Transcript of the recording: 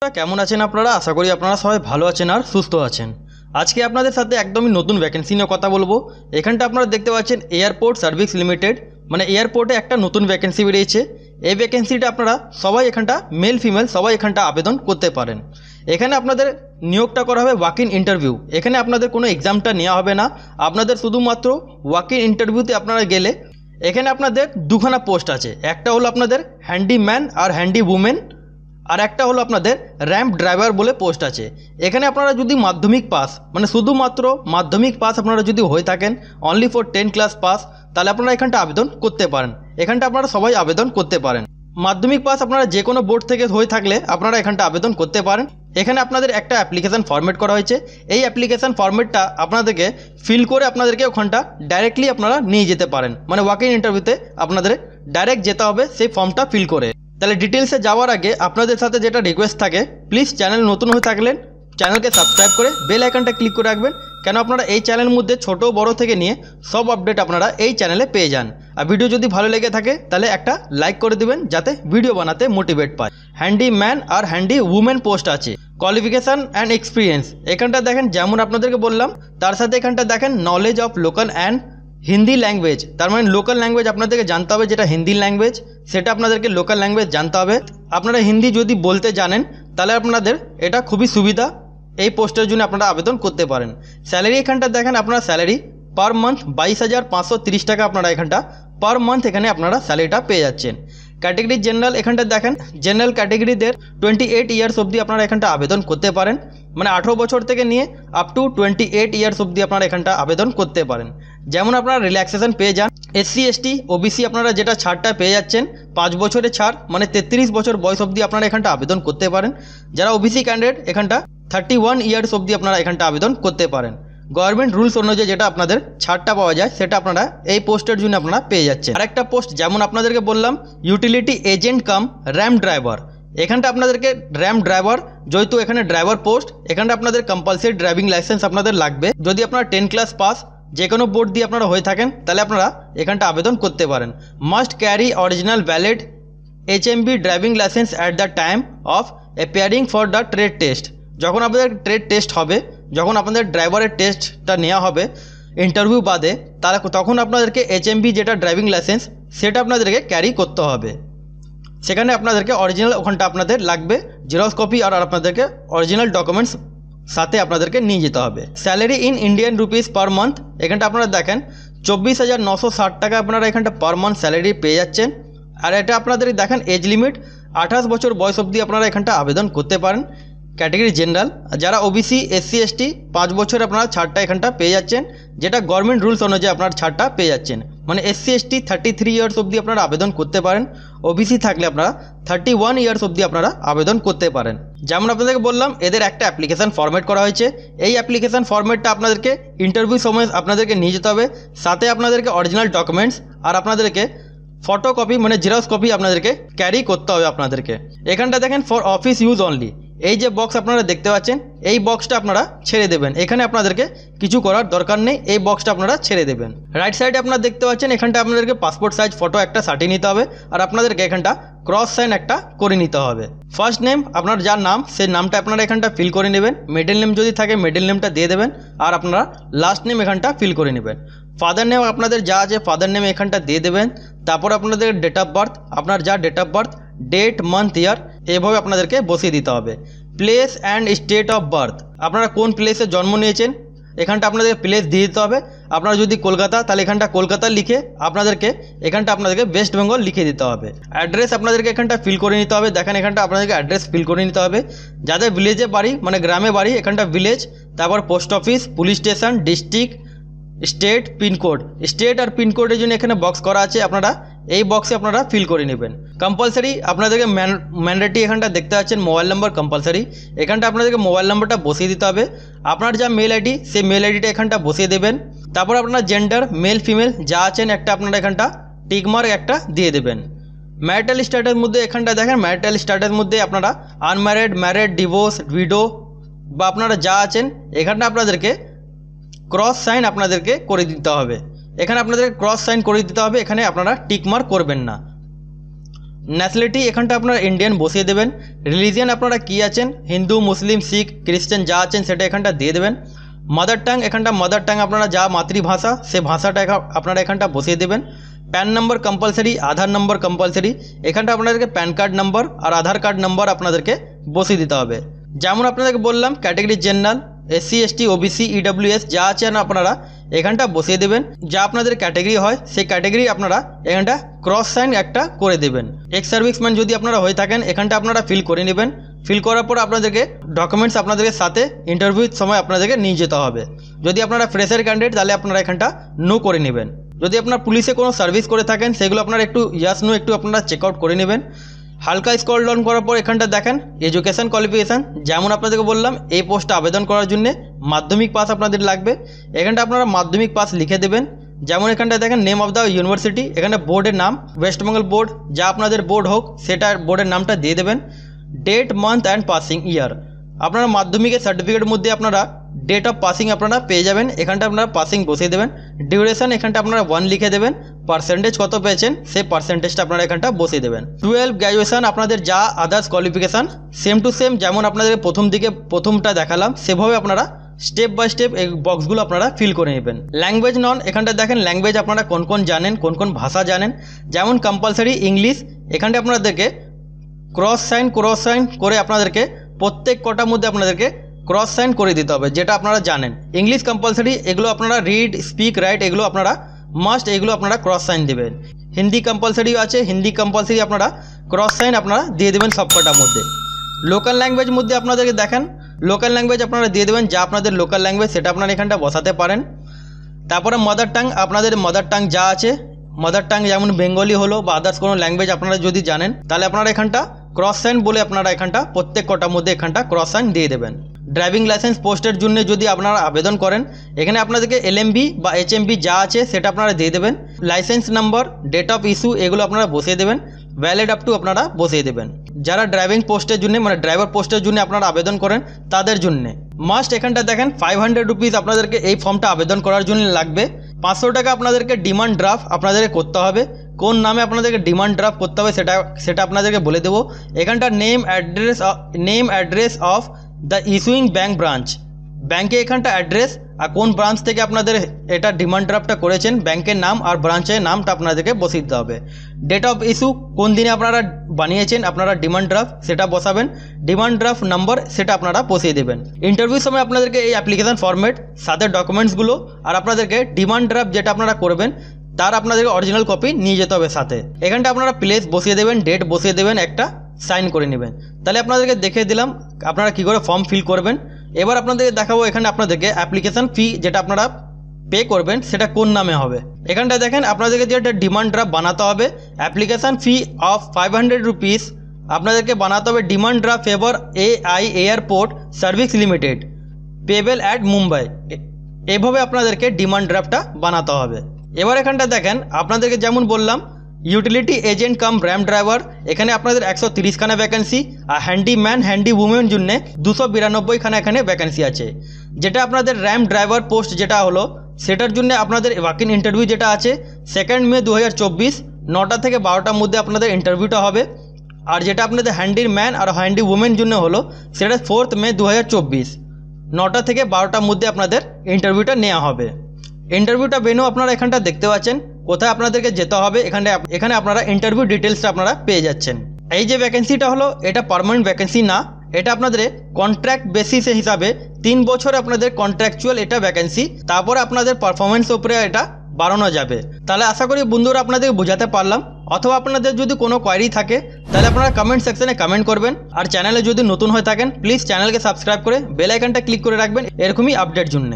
বন্ধুরা কেমন আছেন আপনারা? আশা করি আপনারা সবাই ভালো আছেন আর সুস্থ আছেন। আজকে আপনাদের সাথে একদমই নতুন ভ্যাকেন্সি নিয়ে কথা বলবো। এখানটা আপনারা দেখতে পাচ্ছেন এয়ারপোর্ট সার্ভিস লিমিটেড, মানে এয়ারপোর্টে একটা নতুন ভ্যাকেন্সি বেরিয়েছে। এই ভ্যাকেন্সিটা আপনারা সবাই এখানটা মেল ফিমেল সবাই এখানটা আবেদন করতে পারেন। এখানে আপনাদের নিয়োগটা করা হবে ওয়াক ইন ইন্টারভিউ। এখানে আপনাদের কোনো এক্সামটা নেওয়া হবে না, আপনাদের শুধুমাত্র ওয়াক ইন ইন্টারভিউতে আপনারা গেলে এখানে আপনাদের দুখানা পোস্ট আছে। একটা হলো আপনাদের হ্যান্ডিম্যান আর হ্যান্ডি উমেন, আর একটা হলো আপনাদের র্যাম্প ড্রাইভার বলে পোস্ট আছে। এখানে আপনারা যদি মাধ্যমিক পাস, মানে শুধুমাত্র মাধ্যমিক পাস আপনারা যদি হয়ে থাকেন, অনলি ফর 10 ক্লাস পাস, তাহলে আপনারা এখানটা আবেদন করতে পারেন। এখানটা আপনারা সবাই আবেদন করতে পারেন। মাধ্যমিক পাস আপনারা যে কোনো বোর্ড থেকে হয়ে থাকলে আপনারা এখানটা আবেদন করতে পারেন। এখানে আপনাদের একটা অ্যাপ্লিকেশান ফরম্যাট করা হয়েছে। এই অ্যাপ্লিকেশান ফরম্যাটটা আপনাদেরকে ফিল করে আপনাদেরকে ওখানটা ডাইরেক্টলি আপনারা নিয়ে যেতে পারেন, মানে ওয়াক ইন ইন্টারভিউতে আপনাদের ডাইরেক্ট যেতে হবে সেই ফর্মটা ফিল করে। তাহলে ডিটেলসে যাওয়ার আগে আপনাদের সাথে যেটা রিকোয়েস্ট থাকে, প্লিজ চ্যানেল নতুন হয়ে থাকলেন চ্যানেলকে সাবস্ক্রাইব করে বেল আইকনটা ক্লিক করে রাখবেন, কেন আপনারা এই চ্যানেলের মধ্যে ছোট বড় থেকে নিয়ে সব আপডেট আপনারা এই চ্যানেলে পেয়ে যান। আর ভিডিও যদি ভালো লেগে থাকে তাহলে একটা লাইক করে দিবেন, যাতে ভিডিও বানাতে মোটিভেট পায়। হ্যান্ডিম্যান আর হ্যান্ডি উমেন পোস্ট আছে। কোয়ালিফিকেশান অ্যান্ড এক্সপিরিয়েন্স এখানটা দেখেন, যেমন আপনাদেরকে বললাম তার সাথে এখানটা দেখেন knowledge of local and Hindi language. তার মানে লোকাল ল্যাঙ্গুয়েজ আপনাদেরকে জানতে হবে, যেটা হিন্দি ল্যাঙ্গুয়েজ সেটা আপনাদেরকে লোকাল ল্যাঙ্গুয়েজ জানতে হবে। আপনারা হিন্দি যদি বলতে জানেন তাহলে আপনাদের এটা খুবই সুবিধা। এই পোস্টের জন্য আপনারা আবেদন করতে পারেন। স্যালারি এখানটা দেখেন, আপনারা স্যালারি পার মান্থ 22,530 টাকা আপনারা এখানটা পার মান্থ এখানে আপনারা স্যালারিটা পেয়ে যাচ্ছেন। ক্যাটেগরি জেনারেল এখানটা দেখেন, জেনারেল ক্যাটেগরিদের 28 ইয়ার্স অবধি আপনারা এখানটা আবেদন করতে পারেন, মানে 18 বছর থেকে নিয়ে আপ টু 28 ইয়ার্স অবধি আপনারা এখানটা আবেদন করতে পারেন। যেমন আপনারা রিল্যাক্সেশন পেয়ে যান। SC ST OBC আপনারা যেটা ছাড়টা পেয়ে যাচ্ছেন 5 বছরের ছাড়, মানে 33 বছর বয়স অবধি আপনারা এখানটা আবেদন করতে পারেন। যারা OBC ক্যান্ডিডেট এখানটা 31 ইয়ার্স অবধি আপনারা এখানটা আবেদন করতে পারেন। গভর্নমেন্ট রুলস অনুযায়ী যেটা আপনাদের ছাড়টা পাওয়া যায় সেটা আপনারা এই পোস্টের জন্য আপনারা পেয়ে যাচ্ছেন। আরেকটা পোস্ট যেমন আপনাদেরকে বললাম ইউটিলিটি এজেন্ট কাম র্যাম্প ড্রাইভার। এখানটা আপনাদেরকে র্যাম্প ড্রাইভার, যেহেতু এখানে ড্রাইভার পোস্ট, এখানটা আপনাদের কম্পালসারি ড্রাইভিং লাইসেন্স আপনাদের লাগবে। যদি আপনারা 10 ক্লাস পাস যে কোনো বোর্ড দিয়ে আপনারা হয়ে থাকেন তাহলে আপনারা এখানটা আবেদন করতে পারেন। Must carry original valid HMB driving licence at the time of appearing for the trade test. যখন আপনাদের ট্রেড টেস্ট হবে, যখন আপনাদের ড্রাইভারের টেস্টটা নেওয়া হবে ইন্টারভিউ বাদে, তাহলে তখন আপনাদেরকে HMB যেটা ড্রাইভিং লাইসেন্স সেটা আপনাদেরকে ক্যারি করতে হবে। সেখানে আপনাদেরকে অরিজিনাল ওখানটা আপনাদের লাগবে জেরক্স কপি, আর আপনাদেরকে অরিজিনাল ডকুমেন্টস সাথে আপনাদেরকে নিয়ে যেতে হবে। Salary in Indian rupees per month এখানটা আপনারা দেখেন 24,960 টাকা আপনারা এখানটা পার মান্থ স্যালারি পেয়ে যাচ্ছেন। আর এটা আপনাদের দেখেন এজ লিমিট 28 বছর বয়স অবধি আপনারা এখানটা আবেদন করতে পারেন। ক্যাটেগরি জেনারেল, যারা OBC SC ST 5 বছর আপনারা ছাড়টা এখানটা পেয়ে যাচ্ছেন, যেটা গভর্নমেন্ট রুলস অনুযায়ী আপনার ছাড়টা পেয়ে যাচ্ছেন। মানে SC ST 33 ইয়ার্স অবধি আপনারা আবেদন করতে পারেন। OBC থাকলে আপনারা 31 ইয়ার্স অবধি আপনারা আবেদন করতে পারেন। যেমন আপনাদেরকে বললাম এদের একটা অ্যাপ্লিকেশান ফরম্যাট করা হয়েছে। এই অ্যাপ্লিকেশান ফরম্যাটটা আপনাদেরকে ইন্টারভিউ সময় আপনাদেরকে নিয়ে যেতে হবে, সাথে আপনাদেরকে অরিজিনাল ডকুমেন্টস আর আপনাদেরকে ফটোকপি মানে জেরক্স কপি আপনাদেরকে ক্যারি করতে হবে আপনাদেরকে। এখানটা দেখেন ফর অফিস ইউজ অনলি, এই যে বক্স আপনারা দেখতে পাচ্ছেন এই বক্সটা আপনারা ছেড়ে দেবেন। এখানে আপনাদেরকে কিছু করার দরকার নেই, এই বক্সটা আপনারা ছেড়ে দেবেন। রাইট সাইডে আপনারা দেখতে পাচ্ছেন এখানটা আপনাদেরকে পাসপোর্ট সাইজ ফটো একটা সাটিয়ে নিতে হবে, আর আপনাদেরকে এখানটা ক্রস সাইন একটা করে নিতে হবে। ফার্স্ট নেম আপনার যার নাম সেই নামটা আপনারা এখানটা ফিল করে নেবেন। মিডল নেম যদি থাকে মিডল নেমটা দিয়ে দেবেন, আর আপনারা লাস্ট নেম এখানটা ফিল করে নেবেন। ফাদার নেম আপনাদের যা আছে ফাদার নেম এখানটা দিয়ে দেবেন। তারপর আপনাদের ডেট অফ বার্থ, আপনার যা date of birth, date month year এভাবে আপনাদেরকে বসিয়ে দিতে হবে। Place and state of birth, আপনারা কোন প্লেসে জন্ম নিয়েছেন এখানটা আপনাদের প্লেস দিয়ে দিতে হবে। আপনারা যদি কলকাতা তাহলে এখানটা কলকাতা লিখে আপনাদেরকে এখানটা আপনাদেরকে ওয়েস্ট বেঙ্গল লিখে দিতে হবে। অ্যাড্রেস আপনাদেরকে এখানটা ফিল করে নিতে হবে। দেখেন এখানটা আপনাদেরকে অ্যাড্রেস ফিল করে নিতে হবে। যাদের ভিলেজে বাড়ি মানে গ্রামে বাড়ি এখানটা ভিলেজ, তারপর post office, police station, district, state, pincode. State আর পিনকোডের জন্য এখানে বক্স করা আছে, আপনারা এই বক্সে আপনারা ফিল করে নেবেন। কম্পালসারি আপনাদেরকে ম্যান্ডেটরি এখানটা দেখতে পাচ্ছেন মোবাইল নাম্বার কম্পালসারি, এখানটা আপনাদেরকে মোবাইল নাম্বারটা বসিয়ে দিতে হবে। আপনার যা মেল আইডি সেই মেল আইডিটা এখানটা বসিয়ে দেবেন। তারপর আপনার জেন্ডার মেল ফিমেল যা আছেন একটা আপনারা এখানটা টিকমার্ক একটা দিয়ে দেবেন। ম্যারিটাল স্ট্যাটাসের মধ্যে এখানটা দেখেন ম্যারিটাল স্ট্যাটাসের মধ্যে আপনারা আনম্যারিড, ম্যারিড, ডিভোর্স, উইডো বা আপনারা যা আছেন এখানটা আপনাদেরকে ক্রস সাইন আপনাদেরকে করে দিতে হবে। এখানে আপনাদের ক্রস সাইন করে দিতে হবে, এখানে আপনারা টিক মার্ক করবেন না। ন্যাশনালিটি এখানটা আপনারা ইন্ডিয়ান বসিয়ে দেবেন। রিলিজিয়ান আপনারা কী আছেন, হিন্দু, মুসলিম, শিখ, খ্রিস্টান যা আছেন সেটা এখানটা দিয়ে দেবেন। মাদার টাং এখানটা মাদার টাং আপনারা যা মাতৃভাষা সে ভাষাটা আপনারা এখানটা বসিয়ে দেবেন। প্যান নম্বর কম্পালসারি, আধার নম্বর কম্পালসারি, এখানটা আপনাদেরকে প্যান কার্ড নম্বর আর আধার কার্ড নম্বর আপনাদেরকে বসিয়ে দিতে হবে। যেমন আপনাদেরকে বললাম category general, SC, ST, OBC, EWS যা আছেন আপনারা এখানটা বসিয়ে দেবেন। যা আপনাদের ক্যাটাগরি হয় সেই ক্যাটাগরি আপনারা এখানটা ক্রস সাইন একটা করে দেবেন। এক্স সার্ভিসম্যান যদি আপনারা হয়ে থাকেন এখানটা আপনারা ফিল করে নেবেন। ফিল করার পর আপনাদেরকে ডকুমেন্টস আপনাদেরকে সাথে ইন্টারভিউর সময় আপনাদেরকে নিয়ে যেতে হবে। যদি আপনারা ফ্রেশার ক্যান্ডিডেট তাহলে আপনারা এখানটা নো করে নেবেন। যদি আপনার পুলিশে কোনো সার্ভিস করে থাকেন সেগুলো আপনারা একটু ইয়াস নো একটু আপনারা চেক আউট করে নেবেন। হালকা স্ক্রল ডাউন করার পর এখানটা দেখেন এডুকেশন কোয়ালিফিকেশান। যেমন আপনাদেরকে বললাম এই পোস্টে আবেদন করার জন্য মাধ্যমিক পাস আপনাদের লাগবে। এখানটা আপনারা মাধ্যমিক পাস লিখে দেবেন। যেমন এখানটা দেখেন নেম অফ দ্য ইউনিভার্সিটি, এখানে বোর্ডের নাম ওয়েস্ট বেঙ্গল বোর্ড, যা আপনাদের বোর্ড হোক সেটার বোর্ডের নামটা দিয়ে দেবেন। Date, month and passing year, আপনারা মাধ্যমিকের সার্টিফিকেটের মধ্যে আপনারা ডেট অফ পাসিং আপনারা পেয়ে যাবেন। এখানটা আপনারা পাসিং বসিয়ে দেবেন। ডিউরেশন এখানটা আপনারা 1 লিখে দেবেন। পার্সেন্টেজ কত পেয়েছেন সেই পার্সেন্টেজটা আপনারা এখানটা বসিয়ে দেবেন। 12 গ্র্যাজুয়েশন আপনাদের যা others qualification same to same যেমন আপনাদের প্রথমটা দেখালাম সেভাবে আপনারা স্টেপ বাই স্টেপ এই বক্সগুলো আপনারা ফিল করে নেবেন। ল্যাঙ্গুয়েজ নন, এখানটা দেখেন ল্যাঙ্গুয়েজ আপনারা কোন কোন জানেন, কোন কোন ভাষা জানেন। যেমন কম্পালসারি ইংলিশ, এখানটা আপনাদেরকে ক্রস সাইন করে আপনাদেরকে প্রত্যেক কটার মধ্যে আপনাদেরকে ক্রস সাইন করে দিতে হবে যেটা আপনারা জানেন। ইংলিশ কম্পালসারি, এগুলো আপনারা রিড, স্পিক, রাইট এগুলো আপনারা মাস্ট, এগুলো আপনারা ক্রস সাইন দেবেন। হিন্দি কম্পালসারিও আছে, হিন্দি কম্পালসারি আপনারা ক্রস সাইন আপনারা দিয়ে দেবেন সব কটার মধ্যে। লোকাল ল্যাঙ্গুয়েজ মধ্যে আপনাদেরকে দেখেন লোকাল ল্যাঙ্গুয়েজ আপনারা দিয়ে দেবেন, যা আপনাদের লোকাল ল্যাঙ্গুয়েজ সেটা আপনারা এখানটা বসাতে পারেন। তারপরে মাদার টাং, আপনাদের মাদার টাং যা আছে, মাদার টাং যেমন বেঙ্গলি হলো বা আদার্স কোনো ল্যাঙ্গুয়েজ আপনারা যদি জানেন তাহলে আপনারা এখানটা ক্রস সাইন বলে আপনারা এখানটা প্রত্যেক কটার মধ্যে এখানটা ক্রস সাইন দিয়ে দেবেন। ড্রাইভিং লাইসেন্স পোস্টের জন্য যদি আপনারা আবেদন করেন এখানে আপনাদেরকে এলএমবি বা এইচএমবি যা আছে সেটা আপনারা দিয়ে দেবেন। License number, date of issue এগুলো আপনারা বসিয়ে দেবেন। ভ্যালিড আপ টু আপনারা বসিয়ে দেবেন। যারা ড্রাইভিং পোস্টের জন্য মানে ড্রাইভার পোস্টের জন্য আপনারা আবেদন করেন তাদের জন্য মাস্ট এখানটা দেখেন 500 রুপিস আপনাদেরকে এই ফর্মটা আবেদন করার জন্য লাগবে। 500 টাকা আপনাদেরকে ডিমান্ড ড্রাফট আপনাদেরকে করতে হবে। কোন নামে আপনাদেরকে ডিমান্ড ড্রাফট করতে হবে সেটা আপনাদেরকে বলে দেবো। এখানটা name address of the issuing bank branch, ব্যাঙ্কে এখানটা অ্যাড্রেস আর কোন ব্রাঞ্চ থেকে আপনাদের এটা ডিমান্ড ড্রাফটটা করেছেন ব্যাঙ্কের নাম আর ব্রাঞ্চের নামটা আপনাদেরকে বসিয়ে দিতে হবে। ডেট অফ ইস্যু, কোন দিনে আপনারা বানিয়েছেন আপনারা ডিমান্ড ড্রাফট সেটা বসাবেন। ডিমান্ড ড্রাফট নাম্বার সেটা আপনারা বসিয়ে দেবেন। ইন্টারভিউর সময় আপনাদেরকে এই অ্যাপ্লিকেশান ফরম্যাট সাথে ডকুমেন্টসগুলো আর আপনাদেরকে ডিমান্ড ড্রাফট যেটা আপনারা করবেন তার আপনাদেরকে অরিজিনাল কপি নিয়ে যেতে হবে সাথে। এখানটা আপনারা প্লেস বসিয়ে দেবেন, ডেট বসিয়ে দেবেন, একটা সাইন করে নেবেন। তাহলে আপনাদেরকে দেখিয়ে দিলাম আপনারা কী করে ফর্ম ফিল করবেন। এবার আপনাদেরকে দেখাবো এখানে আপনাদেরকে অ্যাপ্লিকেশান ফি যেটা আপনারা পে করবেন সেটা কোন নামে হবে। এখানটা দেখেন আপনাদেরকে যেটা ডিমান্ড ড্রাফট বানাতে হবে, অ্যাপ্লিকেশান ফি অফ 500 রুপিস আপনাদেরকে বানাতে হবে। Demand draft favour AI airport service limited payable at Mumbai, এভাবে আপনাদেরকে ডিমান্ড ড্রাফটটা বানাতে হবে। এবার এখানটা দেখেন আপনাদেরকে যেমন বললাম ইউটিলিটি এজেন্ট কাম র্যাম ড্রাইভার, এখানে আপনাদের 130 খানা ভ্যাকেন্সি আর হ্যান্ডিম্যান হ্যান্ডি উমেন জন্য 292 খানা এখানে ভ্যাকেন্সি আছে। যেটা আপনাদের র্যাম ড্রাইভার পোস্ট যেটা হলো সেটার জন্য আপনাদের ওয়াকিং ইন্টারভিউ যেটা আছে 2 মে 2024 9টা থেকে 12টার মধ্যে আপনাদের ইন্টারভিউটা হবে। আর যেটা আপনাদের হ্যান্ডিম্যান আর হ্যান্ডি উমেন জন্য হলো সেটা 4 মে 2024 9টা থেকে 12টার মধ্যে আপনাদের ইন্টারভিউটা নেওয়া হবে। ইন্টারভিউটা ভেন্যু আপনারা এখানটা দেখতে পাচ্ছেন, কোথায় আপনাদেরকে যেতে হবে এখানে আপনারা ইন্টারভিউ ডিটেলসটা আপনারা পেয়ে যাচ্ছেন। এই যে ভ্যাকেন্সিটা হলো এটা পার্মানেন্ট ভ্যাকেন্সি না, এটা আপনাদের কন্ট্রাক্ট বেসিসে হিসাবে 3 বছর আপনাদের কন্ট্রাকচুয়াল এটা ভ্যাকেন্সি, তারপরে আপনাদের পারফরমেন্স উপরে এটা বাড়ানো যাবে। তাহলে আশা করি বন্ধুরা আপনাদের বোঝাতে পারলাম। অথবা আপনাদের যদি কোনো কোয়ারি থাকে তাহলে আপনারা কমেন্ট সেকশনে কমেন্ট করবেন। আর চ্যানেলে যদি নতুন হয়ে থাকেন প্লিজ চ্যানেলকে সাবস্ক্রাইব করে বেল আইকনটা ক্লিক করে রাখবেন এরকমই আপডেট জন্য।